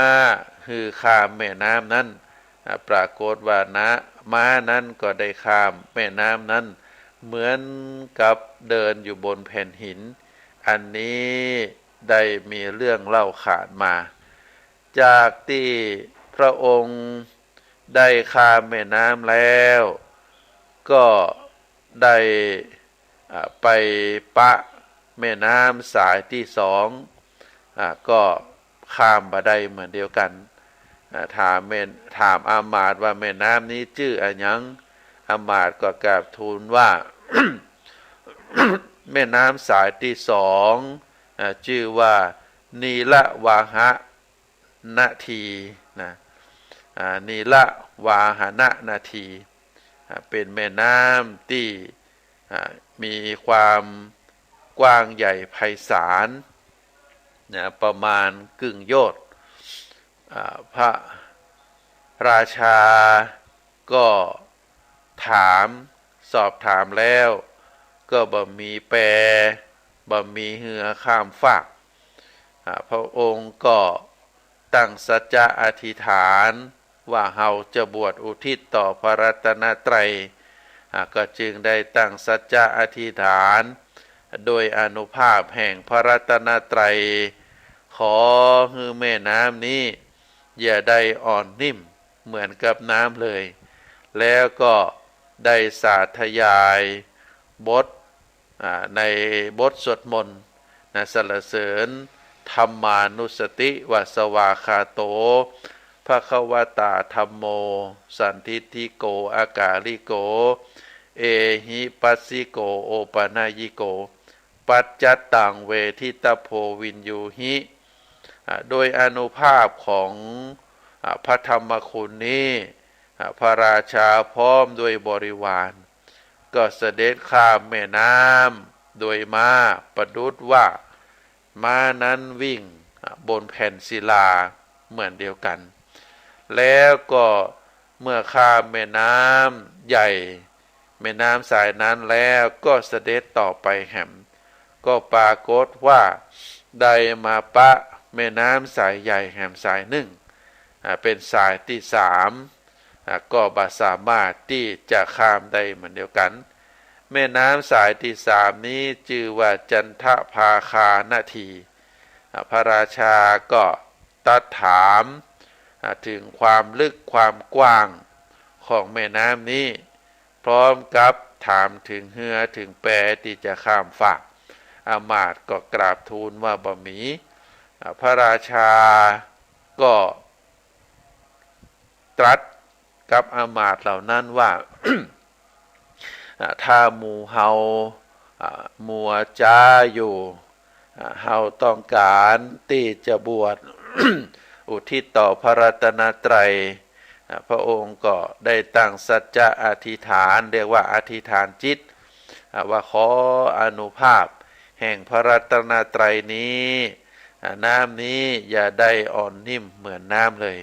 คือข้ามแม่น้ำนั้นปรากฏว่าม้านั้นก็ได้ข้ามแม่น้ำนั้นเหมือนกับเดินอยู่บนแผ่นหินอันนี้ได้มีเรื่องเล่าขานมาจากที่พระองค์ได้ข้ามแม่น้ำแล้วก็ได้ไปปะแม่น้ำสายที่สองก็ข้ามมาได้เหมือนเดียวกันถามอามาตย์ว่าแม่น้ำนี้ชื่ออะไรยังอามาตย์ก็กราบทูลว่า แม่น้ำสายที่สองชื่อว่านีละวาหะนาทีนะนีละวาหนะนาทีเป็นแม่น้ำที่มีความกว้างใหญ่ไพศาลประมาณกึ่งโยชน์พระราชาก็สอบถามแล้วก็บ่มีแปรบ่มีเหือข้ามฟากพระองค์ก็ตั้งสัจจะอธิษฐานว่าเฮาจะบวชอุทิศต่อพระรัตนตรัยก็จึงได้ตั้งสัจจะอธิษฐานโดยอานุภาพแห่งพระรัตนตรัยขอให้แม่น้ำนี้อย่าได้อ่อนนิ่มเหมือนกับน้ำเลยแล้วก็ได้สาธยายบทในบทสวดมนต์สรรเสริญธรรมานุสติวัสวาคาโตภควตาธัมโมสันทิฏฐิโกอากาลิโกเอหิปัสสิโกโอปนายิโกปัจจัตตังเวทิตโพวินยูหิโดยอานุภาพของพระธรรมคุณนี้พระราชาพร้อมด้วยบริวาร ก็เสด็จข้ามแม่น้ำโดยม้าประดุจว่าม้านั้นวิ่งบนแผ่นศิลาเหมือนเดียวกันแล้วก็เมื่อข้ามแม่น้ำใหญ่แม่น้ำสายนั้นแล้วก็เสด็จต่อไปแห่มก็ปรากฏว่าได้มาปะแม่น้ำสายใหญ่แห่มสายหนึ่งเป็นสายที่สามก็บ่สามารถที่จะข้ามได้เหมือนเดียวกันแม่น้ำสายที่สามนี้ชื่อว่าจันทภาคานาทีพระราชาก็ตรัสถามถึงความลึกความกว้างของแม่น้ำนี้พร้อมกับถามถึงเรือถึงแพที่จะข้ามฝั่งอามาตย์ก็กราบทูลว่าบ่มีพระราชาก็ตรัสกับอามาตย์เหล่านั้นว่า ถ้าหมู่เฮามัวจ้าอยู่เฮาต้องการที่จะบวช อุทิศต่อพระรัตนตรัยพระองค์ก็ได้ตั้งสัจจะอธิษฐานเรียกว่าอธิษฐานจิตว่าขออานุภาพแห่งพระรัตนตรัยนี้น้ำนี้อย่าได้อ่อนนิ่มเหมือนน้ำเลย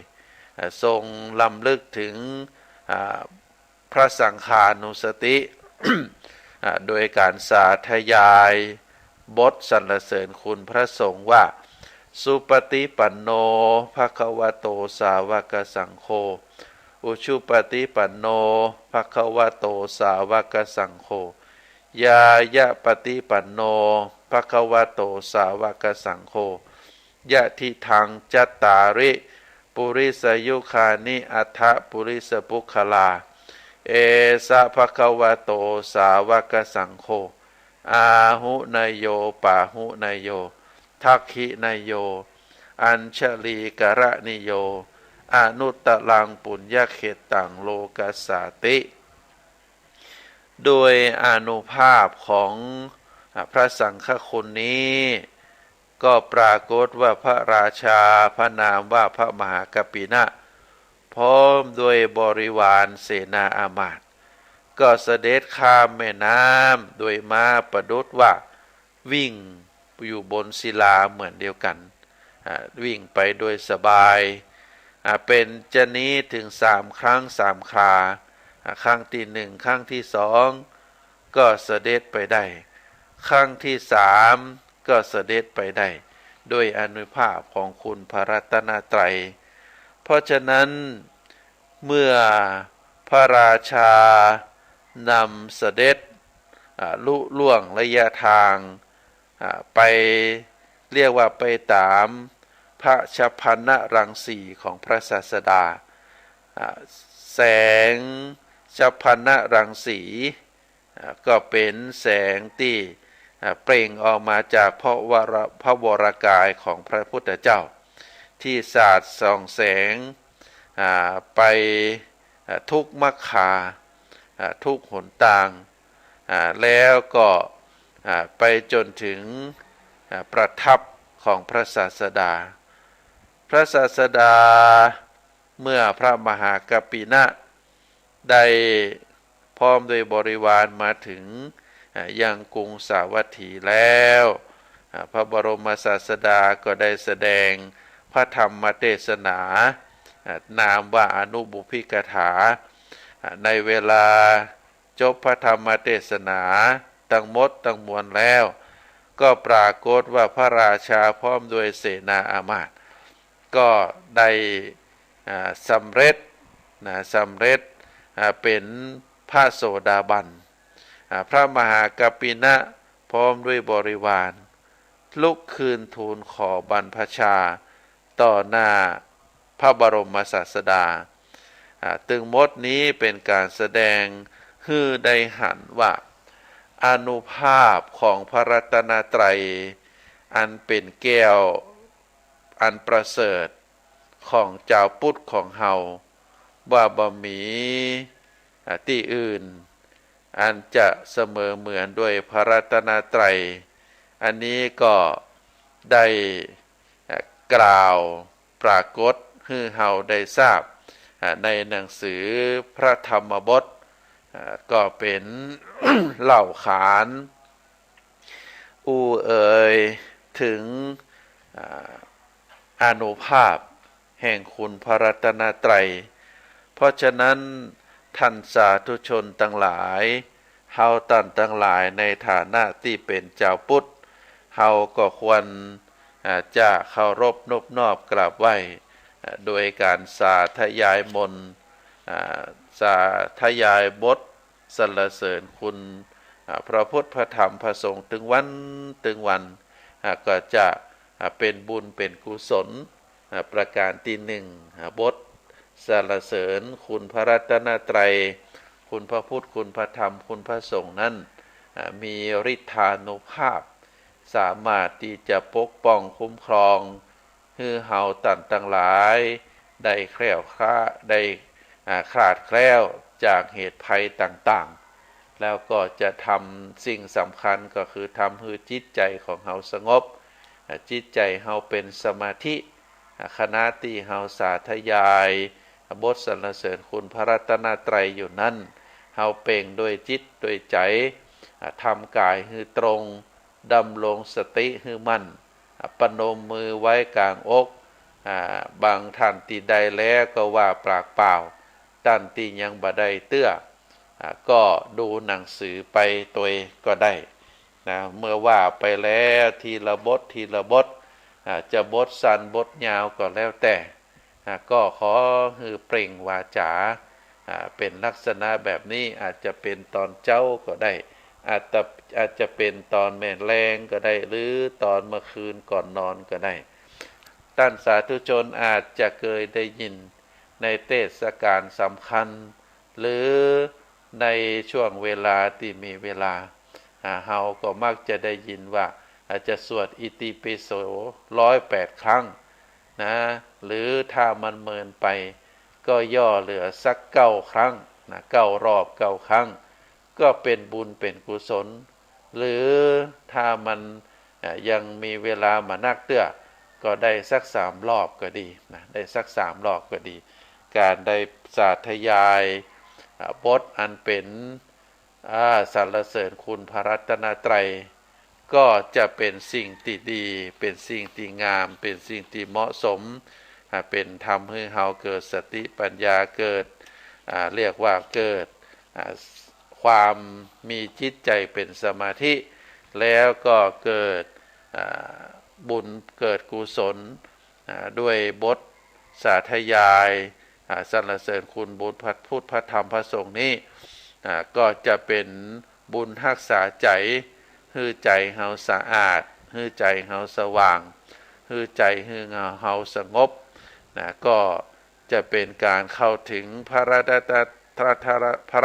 ทรงลำลึกถึงพระสังฆานุสติ โดยการสาธยายบทสรรเสริญคุณพระสงฆ์ว่าสุปฏิปันโนภควโตสาวกสังโฆอุชุปฏิปันโนภควโตสาวกสังโฆยายะปฏิปันโนภควโตสาวกสังโฆยะทิทังจัตตาริปุริสยุคานิอัฏฐปุริสปุคลาเอสะภควโตสาวกสังโฆอาหุนยโยปาหุนยโยทักขินยโยอัญชลีกระนิโยอนุตตลังปุญญเขตังโลกัสสาติโดยอานุภาพของพระสังฆคุณนี้ก็ปรากฏว่าพระราชาพระนามว่าพระมหากัปปินะพร้อมด้วยบริวารเสนาอามาตย์ก็เสด็จข้ามแม่น้ำโดยม้าประดุจว่าวิ่งอยู่บนศิลาเหมือนเดียวกันวิ่งไปโดยสบายเป็นจะนี้ถึง3 ครั้ง 3 คราครั้งที่1ครั้งที่2ก็เสด็จไปได้ครั้งที่3ก็เสด็จไปได้โดยอานุภาพของคุณพระรัตนตรัยเพราะฉะนั้นเมื่อพระราชานำเสด็จลุล่วงระยะทางไปเรียกว่าไปตามพระชพันนรังสีของพระศาสดาแสงชพันนรังสีก็เป็นแสงที่เปล่งออกมาจากพระวรกายของพระพุทธเจ้าที่สาดส่องแสงไปทุกมัคคาทุกหนทางแล้วก็ไปจนถึงประทับของพระศาสดาพระศาสดาเมื่อพระมหากัปปินะได้พร้อมด้วยบริวารมาถึงยังกรุงสาวัตถีแล้วพระบรมศาสดาก็ได้แสดงพระธรรมเทศนานามว่าอนุบุพพิกถาในเวลาจบพระธรรมเทศนาทั้งหมดทั้งมวลแล้วก็ปรากฏว่าพระราชาพร้อมด้วยเสนาอามาตย์ก็ได้สำเร็จเป็นพระโสดาบันพระมหากัปปินะพร้อมด้วยบริวารลุกคืนทูลขอบรรพชาต่อหน้าพระบรมศาสดาตึงหมดนี้เป็นการแสดงให้ได้หันว่าอานุภาพของพระรัตนตรัยอันเป็นแก้วอันประเสริฐของเจ้าพุทธของเฮาว่าบ่มีที่อื่นอันจะเสมอเหมือนด้วยพระรัตนตรัยอันนี้ก็ได้กล่าวปรากฏให้เฮาได้ทราบในหนังสือพระธรรมบท ก็เป็น เล่าขานเอ่ยถึงอานุภาพแห่งคุณพระรัตนตรัยเพราะฉะนั้นท่านสาธุชนทั้งหลายเฮาท่านทั้งหลายในฐานะที่เป็นเจ้าพุทธเฮาก็ควรจะเคารพนบนอบกราบไหว้โดยการสาธยายมนต์สาธยายบทสรรเสริญคุณพระพุทธพระธรรมพระสงฆ์ถึงวันก็จะเป็นบุญเป็นกุศลประการที่หนึ่งบทสรรเสริญคุณพระรัตนตรัยคุณพระพุทธคุณพระธรรมคุณพระสงฆ์นั้นมีฤทธานุภาพสามารถที่จะปกป้องคุ้มครองให้เฮาท่านทั้งหลายได้แคล้วคลาดได้คลาดแคล้วจากเหตุภัยต่างๆแล้วก็จะทำสิ่งสำคัญก็คือทำให้จิตใจของเฮาสงบจิตใจเฮาเป็นสมาธิขณะที่เฮาสาธยายบทสรรเสริญคุณพระรัตนตรัยอยู่นั้นเฮาเป่งด้วยจิตด้วยใจทำกายให้ตรงดำรงสติให้มั่นปนมมือไว้กลางอกบางท่านที่ได้แล้วก็ว่าปากเปล่าท่านที่ยังบ่ได้เตื้อก็ดูหนังสือไปตัวก็ได้นะเมื่อว่าไปแล้วทีละบททีละบทจะบทสั้นบทยาวก็แล้วแต่ก็ขอให้เปล่งวาจาเป็นลักษณะแบบนี้อาจจะเป็นตอนเจ้าก็ได้อาจจะเป็นตอนแม่แรงก็ได้หรือตอนเมื่อคืนก่อนนอนก็ได้ท่านสาธุชนอาจจะเคยได้ยินในเทศกาลสำคัญหรือในช่วงเวลาที่มีเวลาเฮาก็มักจะได้ยินว่าอาจจะสวดอิติปิโส108 ครั้งนะหรือถ้ามันเมินไปก็ย่อเหลือสัก9 ครั้งนะ9 รอบ 9 ครั้งก็เป็นบุญเป็นกุศลหรือถ้ามันยังมีเวลามานักเตื้อก็ได้สัก3 รอบก็ดีนะได้สัก3 รอบก็ดีการได้สาธยายบทอันเป็นสรรเสริญคุณพระรัตนตรัยก็จะเป็นสิ่งที่ดีเป็นสิ่งที่งามเป็นสิ่งที่เหมาะสมเป็นทำให้เฮาเกิดสติปัญญาเกิดเรียกว่าเกิดความมีจิตใจเป็นสมาธิแล้วก็เกิดบุญเกิดกุศลด้วยบทสาธยายสรรเสริญคุณบุญพระพุทธพระธรรมพระสงฆ์นี้ก็จะเป็นบุญรักษาใจให้ใจเฮาสะอาดให้ใจเฮาสว่างให้ใจเฮาสงบก็จะเป็นการเข้าถึงพระ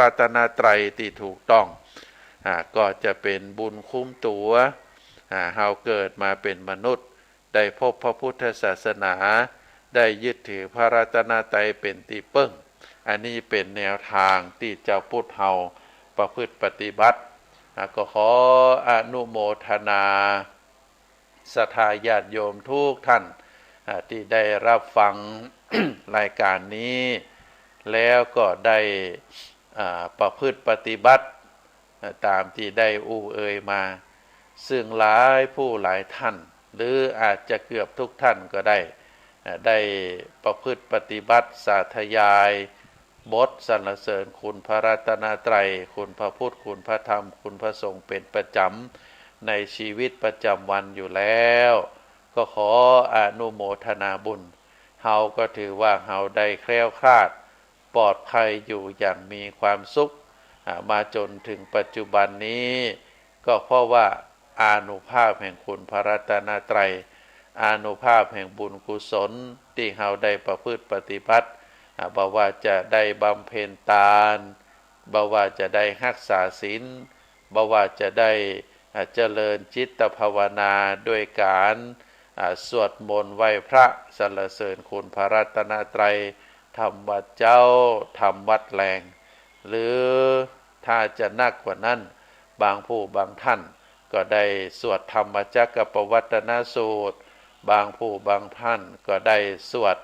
รัตนตรัยที่ถูกต้องก็จะเป็นบุญคุ้มตัวเฮาเกิดมาเป็นมนุษย์ได้พบพระพุทธศาสนาได้ยึดถือพระรัตนตรัยเป็นที่ปึ้งอันนี้เป็นแนวทางที่เจ้าพุทธเฮาประพฤติปฏิบัติก็ขออนุโมทนาศรัทธาญาติโยมทุกท่านที่ได้รับฟัง รายการนี้แล้วก็ได้ประพฤติปฏิบัติตามที่ได้เอ่ยมาซึ่งหลายผู้หลายท่านหรืออาจจะเกือบทุกท่านก็ได้ประพฤติปฏิบัติสาธยายบทสรรเสริญคุณพระรัตนตรัยคุณพระพุทธคุณพระธรรมคุณพระสงฆ์เป็นประจำในชีวิตประจำวันอยู่แล้วก็ขออนุโมทนาบุญเฮาก็ถือว่าเฮาได้แคล้วคลาดปลอดภัยอยู่อย่างมีความสุขมาจนถึงปัจจุบันนี้ก็เพราะว่าอานุภาพแห่งคุณพระรัตนตรัยอานุภาพแห่งบุญกุศลที่เฮาได้ประพฤติปฏิบัติบ่ว่าจะได้บำเพ็ญทานบ่ว่าจะได้รักษาศีลบ่ว่าจะได้เจริญจิตภาวนาด้วยการสวดมนต์ไหว้พระสรรเสริญคุณพระรัตนตรัยทำวัดเจ้าทำวัดแรงหรือถ้าจะนักกว่านั้นบางผู้บางท่านก็ได้สวดธรรมจักรปวัตนสูตรบางผู้บางท่านก็ได้สวด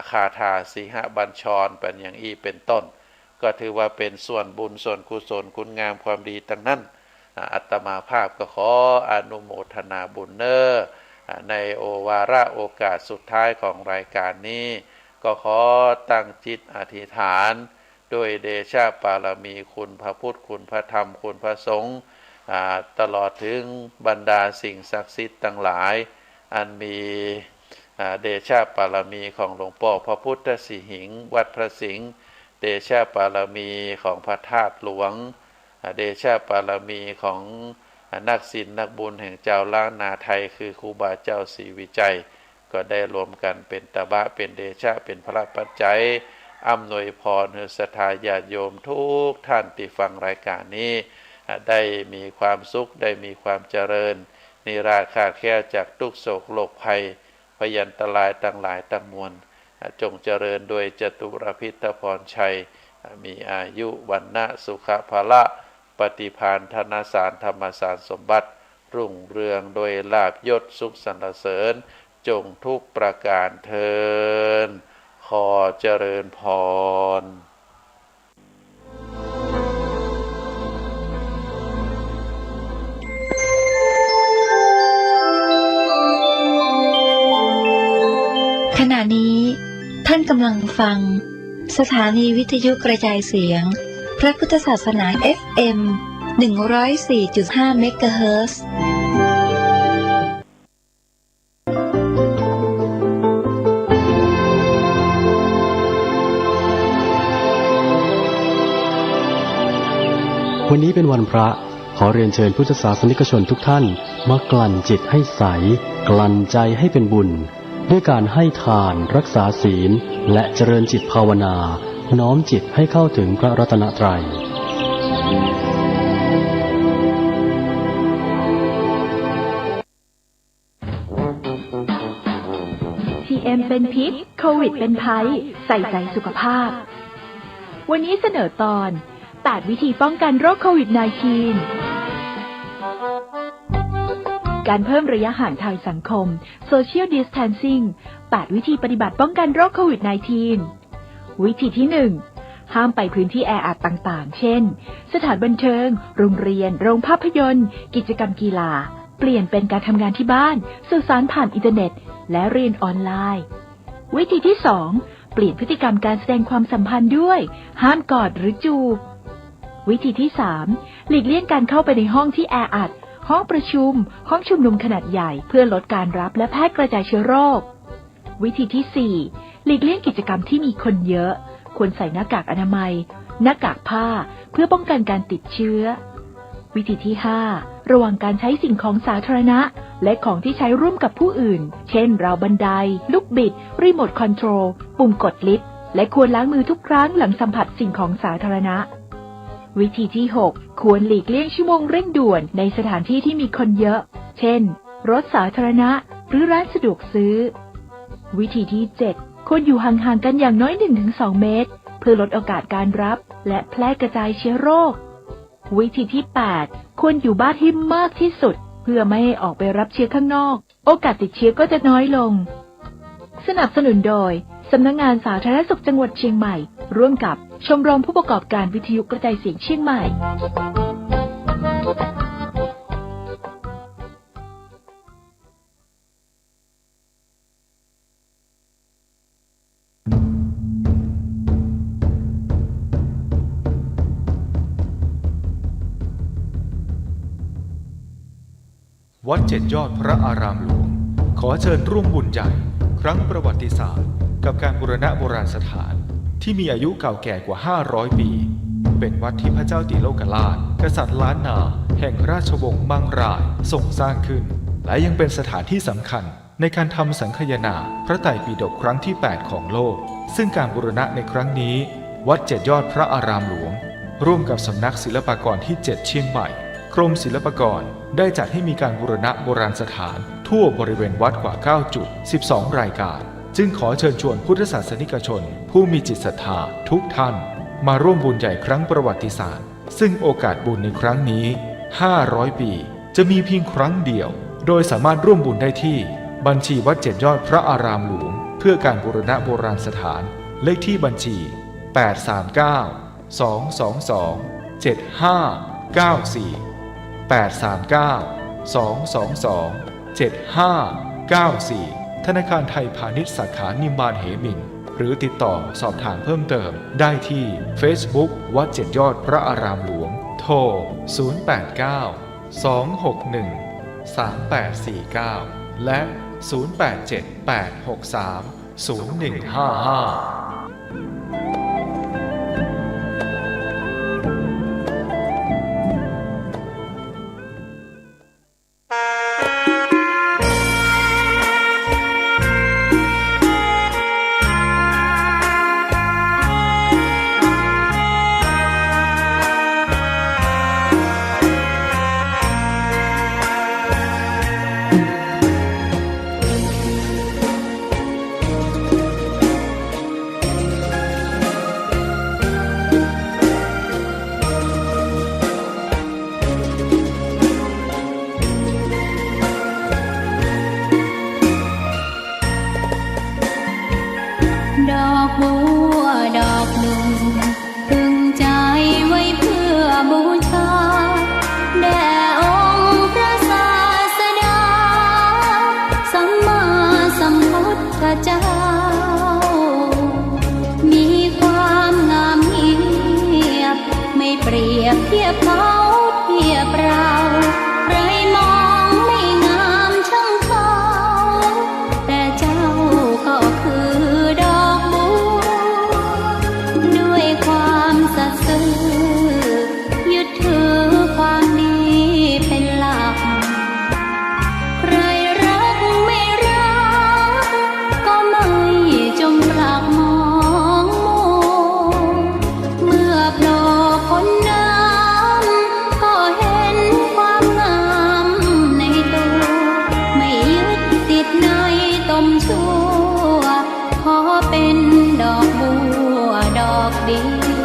คาถาสีหบัญชรเป็นอย่างอีเป็นต้น ก็ถือว่าเป็นส่วนบุญส่วนกุศลคุณงามความดีทั้งนั้นอาตมาภาพก็ขออนุโมทนาบุญเนอในวาระโอกาสสุดท้ายของรายการนี้ก็ขอตั้งจิตอธิษฐานด้วยเดชะบารมีคุณพระพุทธคุณพระธรรมคุณพระสงฆ์ตลอดถึงบรรดาสิ่งศักดิ์สิทธิ์ทั้งหลายอันมีเดชะบารมีของหลวงพ่อพระพุทธสิหิงค์วัดพระสิงห์เดชะบารมีของพระธาตุหลวงเดชะบารมีของนักศิลป์นักบุญแห่งเจ้าล้านนาไทยคือครูบาเจ้าศรีวิจัยก็ได้รวมกันเป็นตบะเป็นเดชะเป็นพระปัจจัยอำนวยพรให้ศรัทธาญาติโยมทุกท่านที่ฟังรายการนี้ได้มีความสุขได้มีความเจริญนิราชขาดแคลนจากทุกโศกโรคภัยพยันตรายทั้งหลายทั้งมวลจงเจริญด้วยจตุรพิธพรชัยมีอายุวันนะสุขภาละปฏิภาณธนสารธรรมสารสมบัติรุ่งเรืองโดยลาภยศสุขสรรเสริญจงทุกประการเทินขอเจริญพรขณะนี้ท่านกำลังฟังสถานีวิทยุกระจายเสียงพระพุทธศาสนา FM 104.5 เมกะเฮิรตซ์วันนี้เป็นวันพระขอเรียนเชิญพุทธศาสนิกชนทุกท่านมากลั่นจิตให้ใสกลั่นใจให้เป็นบุญด้วยการให้ทานรักษาศีลและเจริญจิตภาวนาน้อมจิตให้เข้าถึงพระรัตนตรัย PM เป็นพิษโควิดเป็นภัยใส่ใจสุขภาพวันนี้เสนอตอน8วิธีป้องกันโรคโควิด -19 การเพิ่มระยะห่างทางสังคม Social Distancing 8 วิธีปฏิบัติป้องกันโรคโควิด -19 วิธีที่ 1 ห้ามไปพื้นที่แออัดต่างๆ เช่น สถานบันเทิง โรงเรียน โรงภาพยนตร์ กิจกรรมกีฬา เปลี่ยนเป็นการทำงานที่บ้าน สื่อสารผ่านอินเทอร์เน็ต และเรียนออนไลน์ วิธีที่ 2 เปลี่ยนพฤติกรรมการแสดงความสัมพันธ์ด้วย ห้ามกอดหรือจูบ วิธีที่ 3 หลีกเลี่ยงการเข้าไปในห้องที่แออัด ห้องประชุม ห้องชุมนุมขนาดใหญ่เพื่อลดการรับและแพร่กระจายเชื้อโรค วิธีที่ 4 หลีกเลี่ยงกิจกรรมที่มีคนเยอะ ควรใส่หน้ากากอนามัย หน้ากากผ้าเพื่อป้องกันการติดเชื้อ วิธีที่ 5 ระวังการใช้สิ่งของสาธารณะและของที่ใช้ร่วมกับผู้อื่น เช่นราวบันได ลูกบิด รีโมทคอนโทรล ปุ่มกดลิฟต์ และควรล้างมือทุกครั้งหลังสัมผัสสิ่งของสาธารณะ วิธีที่ 6 ควรหลีกเลี่ยงชั่วโมงเร่งด่วนในสถานที่ที่มีคนเยอะ เช่น รถสาธารณะหรือร้านสะดวกซื้อ วิธีที่ 7 ควรอยู่ห่างๆกันอย่างน้อย 1-2 เมตรเพื่อลดโอกาสการรับและแพร่กระจายเชื้อโรค วิธีที่ 8 ควรอยู่บ้านให้มากที่สุดเพื่อไม่ให้ออกไปรับเชื้อข้างนอกโอกาสติดเชื้อก็จะน้อยลงสนับสนุนโดยสำนักงานสาธารณสุขจังหวัดเชียงใหม่ร่วมกับชมรมผู้ประกอบการวิทยุกระจายเสียงเชียงใหม่วัดเจ็ดยอดพระอารามหลวงขอเชิญร่วมบุญใหญ่ครั้งประวัติศาสตร์กับการบูรณะโบราณสถานที่มีอายุเก่าแก่กว่า500 ปีเป็นวัดที่พระเจ้าติโลกราชกษัตริย์ล้านนาแห่งราชวงศ์มังรายทรงสร้างขึ้นและยังเป็นสถานที่สำคัญในการทำสังคายนาพระไตรปิฎกครั้งที่8ของโลกซึ่งการบูรณะในครั้งนี้วัดเจ็ดยอดพระอารามหลวงร่วมกับสำนักศิลปากรที่7เชียงใหม่กรมศิลปากรได้จัดให้มีการบูรณะโบราณสถานทั่วบริเวณวัดกว่า9จุด12รายการจึงขอเชิญชวนพุทธศาสนิกชนผู้มีจิตศรัทธาทุกท่านมาร่วมบุญใหญ่ครั้งประวัติศาสตร์ซึ่งโอกาสบุญในครั้งนี้500 ปีจะมีเพียงครั้งเดียวโดยสามารถร่วมบุญได้ที่บัญชีวัดเจ็ดยอดพระอารามหลวงเพื่อการบูรณะโบราณสถานเลขที่บัญชี839 ธนาคารไทยพาณิชย์สาขานิมมานเหมินหรือติดต่อสอบถามเพิ่มเติมได้ที่ Facebook วัด7 ยอดพระอารามหลวงโทร 089 261 3849 และ 0878630155ดอกบัวดอกหนึ่งพึงใจไว้เพื่อบูชาแด่องค์พระศาสดาสัมมาสัมพุทธเจ้ามีความงามเงียบไม่เปรียบเทียบเขาเทียบเราใครมองไม่งามช่างเขาแต่เจ้าก็คือดอกบัวด้วยความสัตย์ซื่อยึดถือความดีเป็นหลักใครรักไม่รักก็ไม่จงปลักมองมัวเมื่อโผล่พ้นน้ำก็เห็นความงามในตัวไม่ยึดติดในตมชั่วขอเป็นดอกบัวดอกเดียว